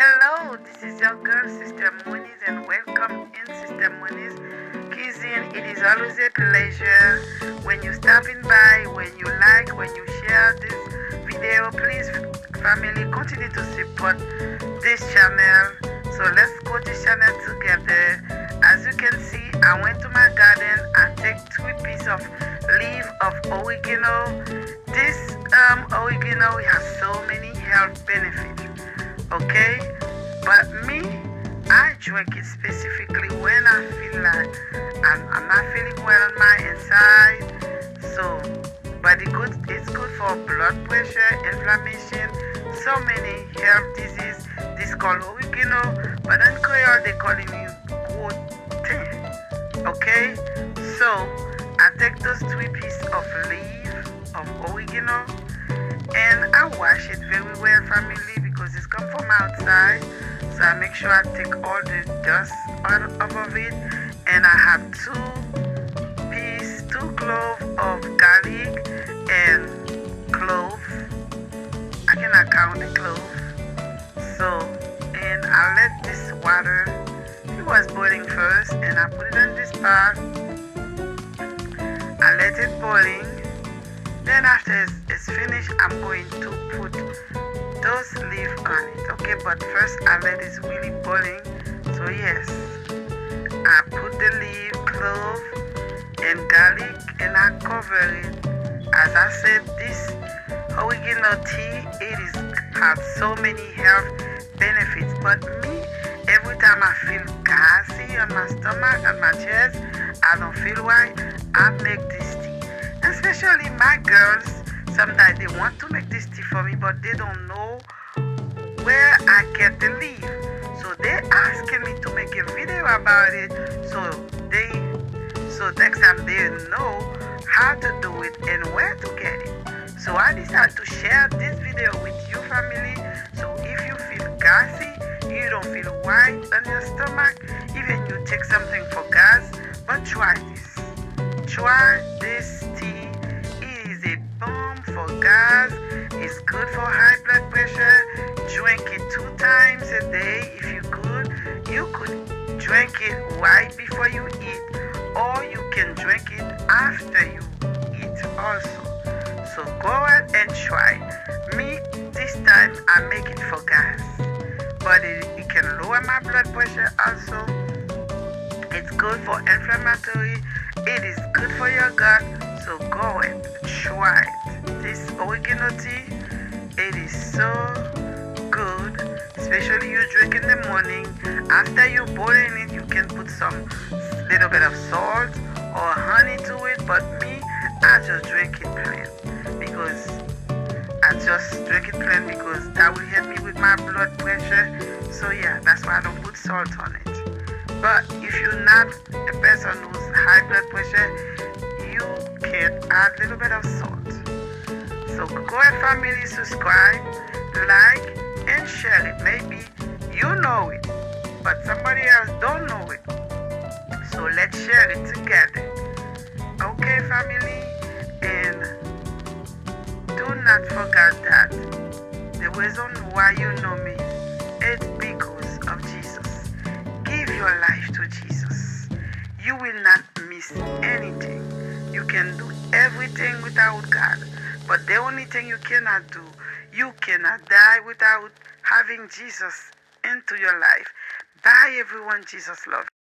Hello, this is your girl, Sister Moniz, and welcome in Sister Moniz Cuisine. It is always a pleasure when you stopping by, when you like, when you share this video. Please, family, continue to support this channel. So let's go this channel together. As you can see, I went to my garden and take 3 pieces of leaf of oregano. This oregano has so many health benefits. Okay, but me, I drink it specifically when I feel like I'm not feeling well on my inside. So, but it's good for blood pressure, inflammation, so many health diseases. This called oregano, but in Creole they call it gote. Okay, so I take those 3 pieces of leaf of oregano and I wash it very well, family, because it's come from outside. So I make sure I take all the dust out of it, and I have 2 cloves of garlic and clove. I cannot count the clove. So, and I let this water, it was boiling first, and I put it in this pot. I let it boiling. Then after it's finished, I'm going to put those leaves on it. Okay, but first I let it really boiling. So yes, I put the leaf, clove, and garlic, and I cover it. As I said, this oregano tea, has so many health benefits. But me, every time I feel gassy on my stomach, on my chest, I don't feel right, I make this tea. Especially my girls, sometimes they want to make this tea for me, but they don't know where I get the leaf. So they're asking me to make a video about it, so next time they know how to do it and where to get it. So I decided to share this video with you, family. So if you feel gassy, you don't feel right on your stomach, even you take something for gas, but try this. Try this tea. It is a bomb for gas. It's good for high blood pressure. Drink it 2 times a day if you could. You could drink it right before you eat, or you can drink it after you eat also. So go ahead and try. Me, this time I make it for gas, but it can lower my blood pressure also. It's good for inflammatory. It is good for your gut. So go and try it. This oregano tea, it is so good. Especially you drink in the morning. After you boiling it, you can put some little bit of salt or honey to it. But me, I just drink it plain because that will help me with my blood pressure. So yeah, that's why I don't put salt on it. But if you're not a person who's high blood pressure, you can add a little bit of salt. So go ahead, family, subscribe, like, and share it. Maybe you know it, but somebody else don't know it. So let's share it together. Okay, family? And do not forget that the reason why you know me is because of Jesus. Give your life to Jesus. You will not miss anything. You can do everything without God. But the only thing you cannot do, you cannot die without having Jesus into your life. Bye, everyone. Jesus loves you.